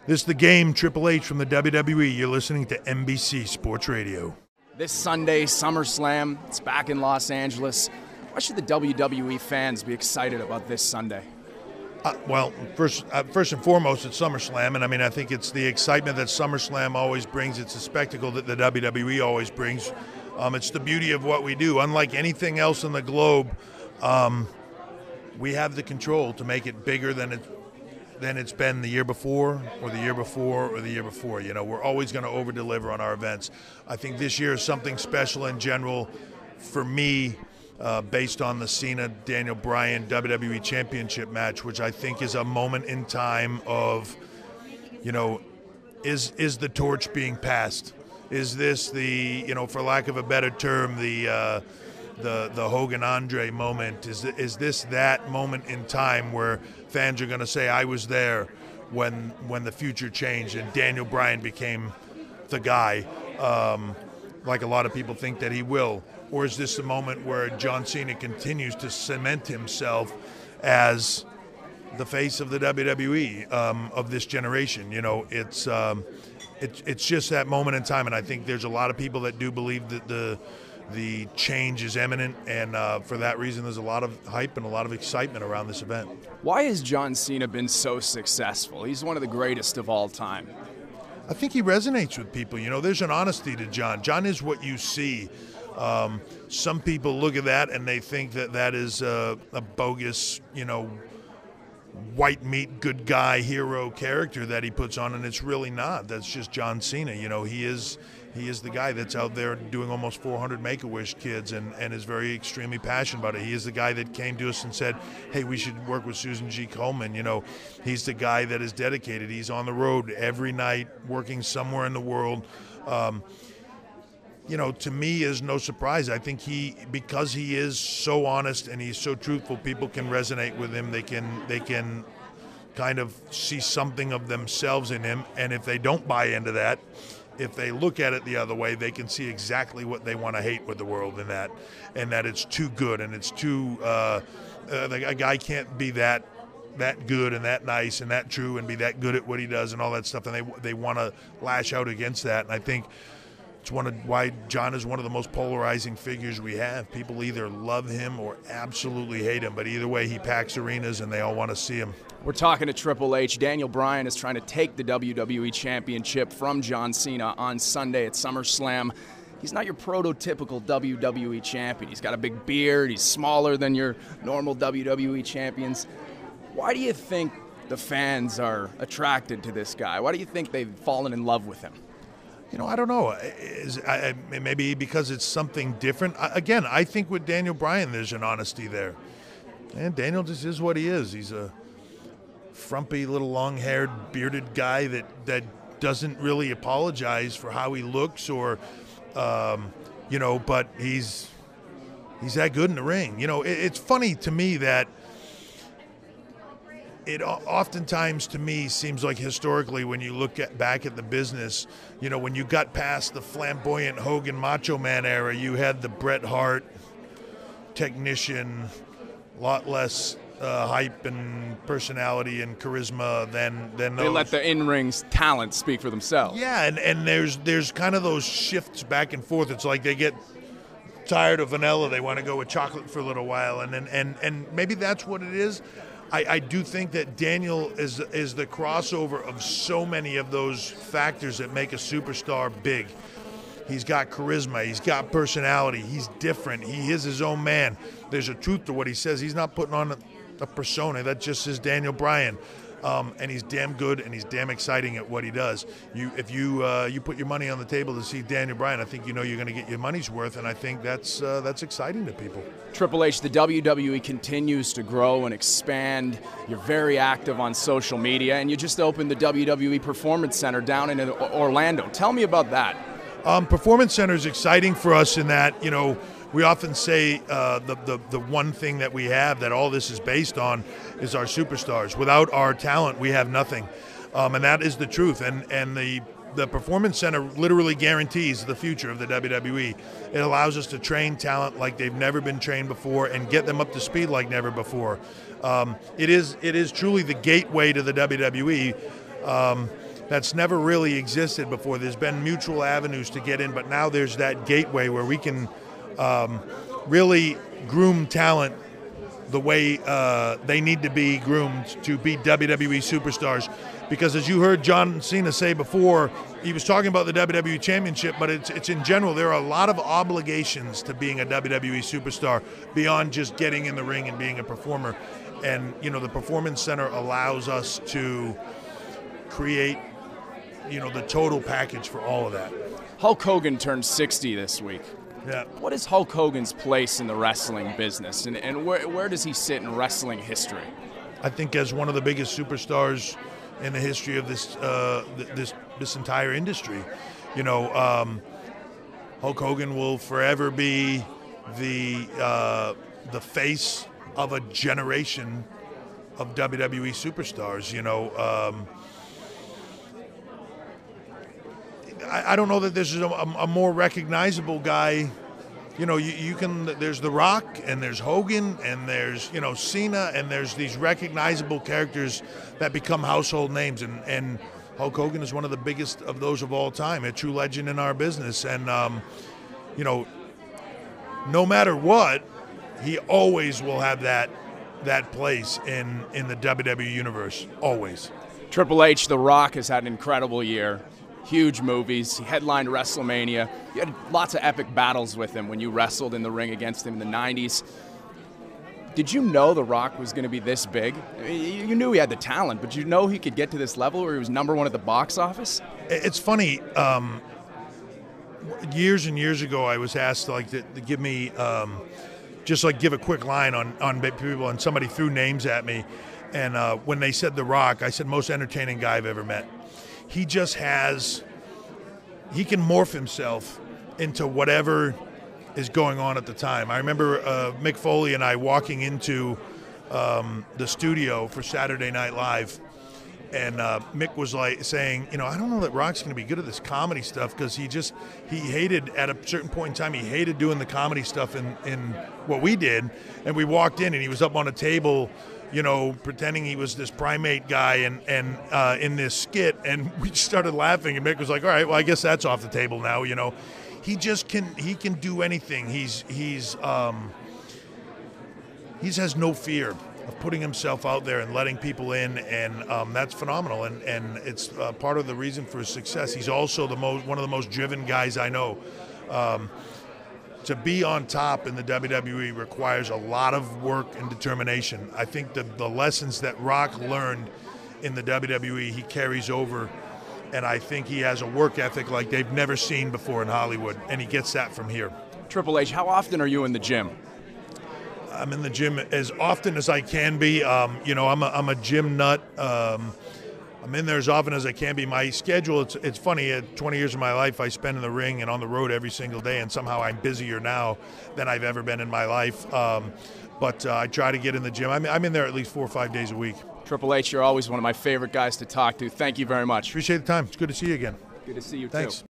This is The Game, Triple H from the WWE. You're listening to NBC Sports Radio. This Sunday, SummerSlam, it's back in Los Angeles. Why should the WWE fans be excited about this Sunday? Well, first and foremost, it's SummerSlam, and I think it's the excitement that SummerSlam always brings. It's a spectacle that the WWE always brings. It's the beauty of what we do. Unlike anything else in the globe, we have the control to make it bigger than it's been the year before, or the year before, or the year before. You know, we're always going to over-deliver on our events. I think this year is something special in general for me. Based on the Cena, Daniel Bryan WWE Championship match, which I think is a moment in time of, you know, is the torch being passed? Is this the, you know, for lack of a better term, the Hogan Andre moment? Is this that moment in time where fans are going to say, I was there when the future changed and Daniel Bryan became the guy, like a lot of people think that he will? Or is this a moment where John Cena continues to cement himself as the face of the WWE of this generation? You know, it's just that moment in time, and I think there's a lot of people that do believe that the change is imminent, and for that reason, there's a lot of hype and a lot of excitement around this event. Why has John Cena been so successful? He's one of the greatest of all time. I think he resonates with people. You know, there's an honesty to John. John is what you see. Some people look at that and they think that is a bogus, you know, white meat, good guy, hero character that he puts on, and it's really not. That's just John Cena. You know, he is the guy that's out there doing almost 400 Make-A-Wish kids and is very extremely passionate about it. He is the guy that came to us and said, hey, we should work with Susan G. Komen. You know, he's the guy that is dedicated. He's on the road every night working somewhere in the world. You know, to me is no surprise. I think because he is so honest and he's so truthful, people can resonate with him. They can kind of see something of themselves in him. And if they don't buy into that, if they look at it the other way, they can see exactly what they want to hate with the world and that it's too good and it's too a guy can't be that good and that nice and that true and be that good at what he does and all that stuff. And they want to lash out against that. And I think it's why John is one of the most polarizing figures we have. People either love him or absolutely hate him, but either way, he packs arenas and they all want to see him. We're talking to Triple H. Daniel Bryan is trying to take the WWE Championship from John Cena on Sunday at SummerSlam. He's not your prototypical WWE champion. He's got a big beard. He's smaller than your normal WWE champions. Why do you think the fans are attracted to this guy? Why do you think they've fallen in love with him? You know, I don't know. Maybe because it's something different. Again, I think with Daniel Bryan, there's an honesty there. And Daniel just is what he is. He's a frumpy little long-haired, bearded guy that doesn't really apologize for how he looks or, you know, but he's that good in the ring. You know, it's funny to me that it oftentimes, to me, seems like historically when you look back at the business, you know, when you got past the flamboyant Hogan Macho Man era, you had the Bret Hart technician, a lot less hype and personality and charisma than those. They let the in-ring's talent speak for themselves. Yeah, and there's kind of those shifts back and forth. It's like they get tired of vanilla, they want to go with chocolate for a little while, and maybe that's what it is. I do think that Daniel is the crossover of so many of those factors that make a superstar big. He's got charisma. He's got personality. He's different. He is his own man. There's a truth to what he says. He's not putting on a persona. That just is Daniel Bryan. And he's damn good and he's damn exciting at what he does. If you put your money on the table to see Daniel Bryan, I think you know you're going to get your money's worth, and I think that's exciting to people. Triple H, the WWE continues to grow and expand. You're very active on social media, and you just opened the WWE Performance Center down in Orlando. Tell me about that. Performance Center is exciting for us in that, you know, we often say the one thing that we have that all this is based on is our superstars. Without our talent, we have nothing, and that is the truth. And the Performance Center literally guarantees the future of the WWE. It allows us to train talent like they've never been trained before and get them up to speed like never before. It is truly the gateway to the WWE. that's never really existed before. There's been mutual avenues to get in, but now there's that gateway where we can really groom talent the way they need to be groomed to be WWE superstars. Because as you heard John Cena say before, he was talking about the WWE Championship, but it's in general, there are a lot of obligations to being a WWE superstar beyond just getting in the ring and being a performer. And, you know, the Performance Center allows us to create, you know, the total package for all of that. Hulk Hogan turned 60 this week. Yeah. What is Hulk Hogan's place in the wrestling business, and where does he sit in wrestling history? I think as one of the biggest superstars in the history of this this entire industry. You know, Hulk Hogan will forever be the face of a generation of WWE superstars. You know, I don't know that there's a more recognizable guy. You know, you can. There's The Rock, and there's Hogan, and there's, you know, Cena, and there's these recognizable characters that become household names, and Hulk Hogan is one of the biggest of those of all time, a true legend in our business, and you know, no matter what, he always will have that place in the WWE universe, always. Triple H, The Rock, has had an incredible year. Huge movies. He headlined WrestleMania. You had lots of epic battles with him when you wrestled in the ring against him in the 90s. Did you know The Rock was going to be this big? I mean, you knew he had the talent, but you know he could get to this level where he was #1 at the box office? It's funny. Years and years ago, I was asked to give me just give a quick line on people, and somebody threw names at me. And when they said The Rock, I said, most entertaining guy I've ever met. He just he can morph himself into whatever is going on at the time. I remember Mick Foley and I walking into the studio for Saturday Night Live, and Mick was saying, you know, I don't know that Rock's going to be good at this comedy stuff, because he hated, at a certain point in time, he hated doing the comedy stuff in what we did. And we walked in and he was up on a table, you know, pretending he was this primate guy and in this skit, and we started laughing, and Mick was like, all right, well, I guess that's off the table now, you know. He can do anything. He has no fear of putting himself out there and letting people in, and that's phenomenal, and it's part of the reason for his success. He's also one of the most driven guys I know. To be on top in the WWE requires a lot of work and determination. I think the lessons that Rock learned in the WWE, he carries over, and I think he has a work ethic like they've never seen before in Hollywood, and he gets that from here. Triple H, how often are you in the gym? I'm in the gym as often as I can be. You know, I'm a gym nut. I'm in there as often as I can be. My schedule, it's funny, 20 years of my life I spend in the ring and on the road every single day, and somehow I'm busier now than I've ever been in my life. But I try to get in the gym. I'm in there at least 4 or 5 days a week. Triple H, you're always one of my favorite guys to talk to. Thank you very much. Appreciate the time. It's good to see you again. Good to see you, Thanks. too.